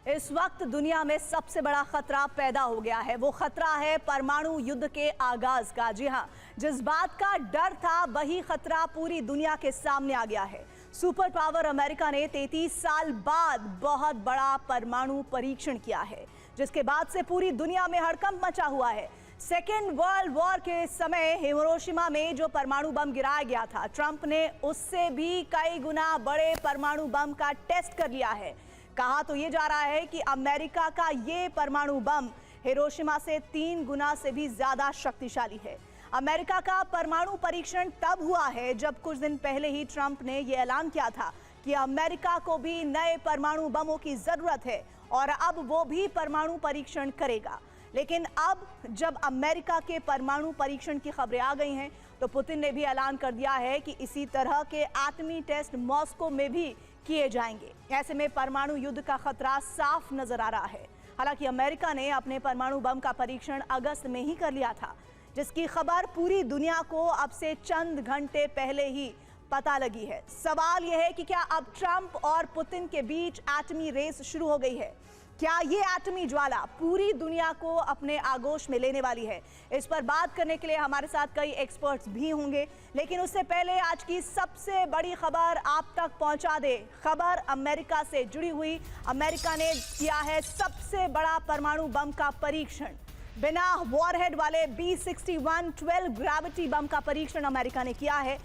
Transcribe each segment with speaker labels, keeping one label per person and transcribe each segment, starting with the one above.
Speaker 1: इस वक्त दुनिया में सबसे बड़ा खतरा पैदा हो गया है। वो खतरा है परमाणु युद्ध के आगाज का। जी हां, जिस बात का डर था वही खतरा पूरी दुनिया के सामने आ गया है। सुपर पावर अमेरिका ने 33 साल बाद बहुत बड़ा परमाणु परीक्षण किया है, जिसके बाद से पूरी दुनिया में हड़कंप मचा हुआ है। सेकेंड वर्ल्ड वॉर के समय हिरोशिमा में जो परमाणु बम गिराया गया था, ट्रंप ने उससे भी कई गुना बड़े परमाणु बम का टेस्ट कर लिया है। कहा तो ये जा रहा है कि अमेरिका का ये परमाणु बम हिरोशिमा से 3 गुना से भी ज्यादा शक्तिशाली है। अमेरिका का परमाणु परीक्षण तब हुआ है जब कुछ दिन पहले ही ट्रंप ने यह ऐलान किया था कि अमेरिका को भी नए परमाणु बमों की जरूरत है और अब वो भी परमाणु परीक्षण करेगा। लेकिन अब जब अमेरिका के परमाणु परीक्षण की खबरें आ गई हैं, तो पुतिन ने भी ऐलान कर दिया है कि इसी तरह के एटमी टेस्ट मॉस्को में भी किए जाएंगे। ऐसे में परमाणु युद्ध का खतरा साफ नजर आ रहा है। हालांकि अमेरिका ने अपने परमाणु बम का परीक्षण अगस्त में ही कर लिया था, जिसकी खबर पूरी दुनिया को अब से चंद घंटे पहले ही पता लगी है। सवाल यह है कि क्या अब ट्रंप और पुतिन के बीच एटमी रेस शुरू हो गई है? क्या ये एटमी ज्वाला पूरी दुनिया को अपने आगोश में लेने वाली है? इस पर बात करने के लिए हमारे साथ कई एक्सपर्ट्स भी होंगे, लेकिन उससे पहले आज की सबसे बड़ी खबर आप तक पहुंचा दे। खबर अमेरिका से जुड़ी हुई। अमेरिका ने किया है सबसे बड़ा परमाणु बम का परीक्षण। बिना वॉरहेड वाले B-61 12 ग्रेविटी बम का परीक्षण अमेरिका ने किया है।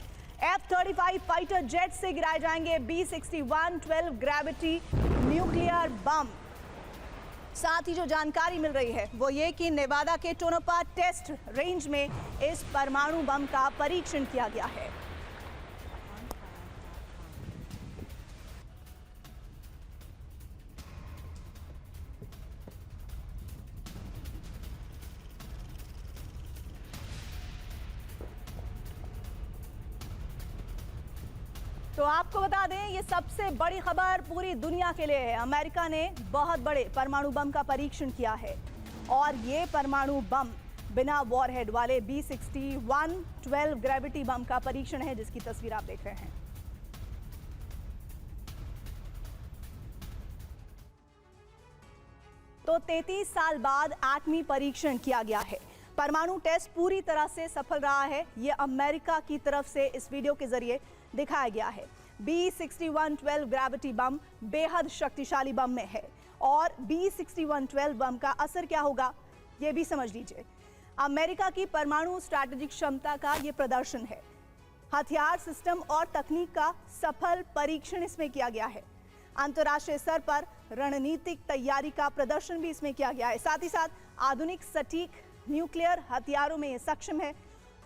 Speaker 1: F-35 फाइटर जेट से गिराए जाएंगे B-61 12 ग्रेविटी न्यूक्लियर बम। साथ ही जो जानकारी मिल रही है वो ये कि नेवादा के टोनोपा टेस्ट रेंज में इस परमाणु बम का परीक्षण किया गया है। तो आपको बता दें, ये सबसे बड़ी खबर पूरी दुनिया के लिए है। अमेरिका ने बहुत बड़े परमाणु बम का परीक्षण किया है और ये परमाणु बम बिना वॉरहेड वाले B-61 12 ग्रेविटी बम का परीक्षण है, जिसकी तस्वीर आप देख रहे हैं। तो 33 साल बाद एटमी परीक्षण किया गया है। परमाणु टेस्ट पूरी तरह से सफल रहा है। ये अमेरिका की तरफ से इस वीडियो के जरिए दिखाया गया है। B-61 12 ग्रेविटी बम बेहद शक्तिशाली बम में है और B-61 12 बम का असर क्या होगा ये भी समझ लीजिए। अमेरिका की परमाणु स्ट्रैटेजिक क्षमता का ये प्रदर्शन है। हथियार सिस्टम और तकनीक का सफल परीक्षण इसमें किया गया है। अंतर्राष्ट्रीय स्तर पर रणनीतिक तैयारी का प्रदर्शन भी इसमें किया गया है। साथ ही साथ आधुनिक सटीक न्यूक्लियर हथियारों में ये सक्षम है।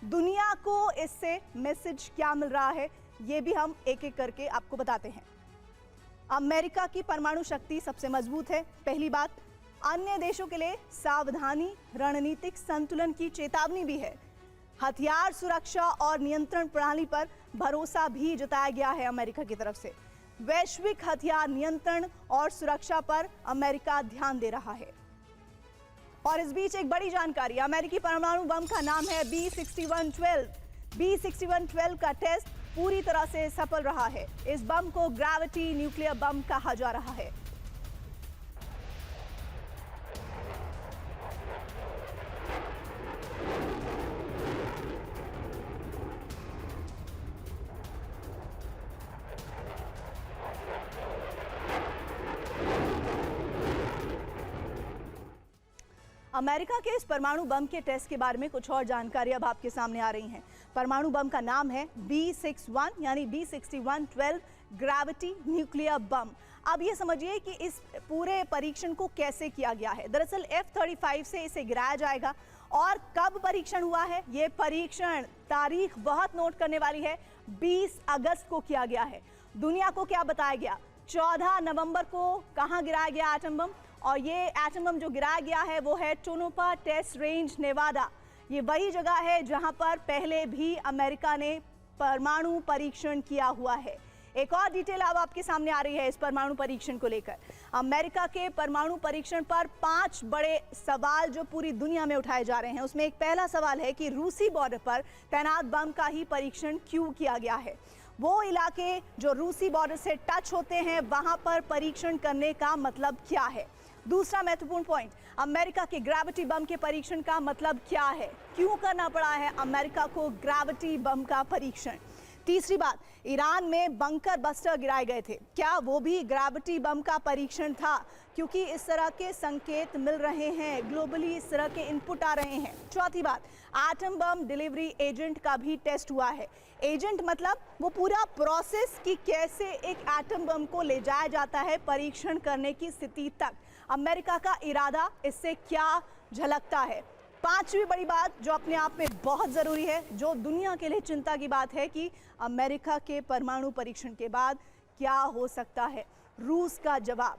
Speaker 1: दुनिया को इससे मैसेज क्या मिल रहा है ये भी हम एक एक करके आपको बताते हैं। अमेरिका की परमाणु शक्ति सबसे मजबूत है। पहली बात, अन्य देशों के लिए सावधानी, रणनीतिक संतुलन की चेतावनी भी है। हथियार सुरक्षा और नियंत्रण प्रणाली पर भरोसा भी जताया गया है अमेरिका की तरफ से। वैश्विक हथियार नियंत्रण और सुरक्षा पर अमेरिका ध्यान दे रहा है। और इस बीच एक बड़ी जानकारी, अमेरिकी परमाणु बम का नाम है B-61 12। B-61 12 का टेस्ट पूरी तरह से सफल रहा है। इस बम को ग्रेविटी न्यूक्लियर बम कहा जा रहा है। अमेरिका के इस परमाणु बम के टेस्ट के बारे में कुछ और जानकारी अब आपके सामने आ रही हैं। परमाणु बम का नाम है B-61 यानी B-61 12 ग्रेविटी न्यूक्लियर बम। अब ये समझिए कि इस पूरे परीक्षण को कैसे किया गया है। दरअसल F-35 से इसे गिराया जाएगा। और कब परीक्षण हुआ है? ये परीक्षण तारीख बहुत नोट करने वाली है। 20 अगस्त को किया गया है। दुनिया को क्या बताया गया? 14 नवंबर को कहाँ गिराया गया एटम बम? और ये एटम बम जो गिराया गया है वो है टोनोपा टेस्ट रेंज, नेवादा। ये वही जगह है जहां पर पहले भी अमेरिका ने परमाणु परीक्षण किया हुआ है। एक और डिटेल अब आपके सामने आ रही है इस परमाणु परीक्षण को लेकर। अमेरिका के परमाणु परीक्षण पर 5 बड़े सवाल जो पूरी दुनिया में उठाए जा रहे हैं, उसमें एक पहला सवाल है कि रूसी बॉर्डर पर तैनात बम का ही परीक्षण क्यों किया गया है। वो इलाके जो रूसी बॉर्डर से टच होते हैं वहां पर परीक्षण करने का मतलब क्या है। दूसरा महत्वपूर्ण पॉइंट, अमेरिका के ग्रेविटी बम के परीक्षण का मतलब क्या है, क्यों करना पड़ा है अमेरिका को ग्रेविटी बम का परीक्षण। तीसरी बात, ईरान में बंकर बस्टर गिराए गए थे, क्या वो भी ग्रेविटी बम का परीक्षण था, क्योंकि इस तरह के संकेत मिल रहे हैं, ग्लोबली इस तरह के इनपुट आ रहे हैं। चौथी बात, एटम बम डिलीवरी एजेंट का भी टेस्ट हुआ है। एजेंट मतलब वो पूरा प्रोसेस कि कैसे एक एटम बम को ले जाया जाता है परीक्षण करने की स्थिति तक, अमेरिका का इरादा इससे क्या झलकता है। पांचवी बड़ी बात जो अपने आप में बहुत जरूरी है, जो दुनिया के लिए चिंता की बात है कि अमेरिका के परमाणु परीक्षण के बाद क्या हो सकता है, रूस का जवाब।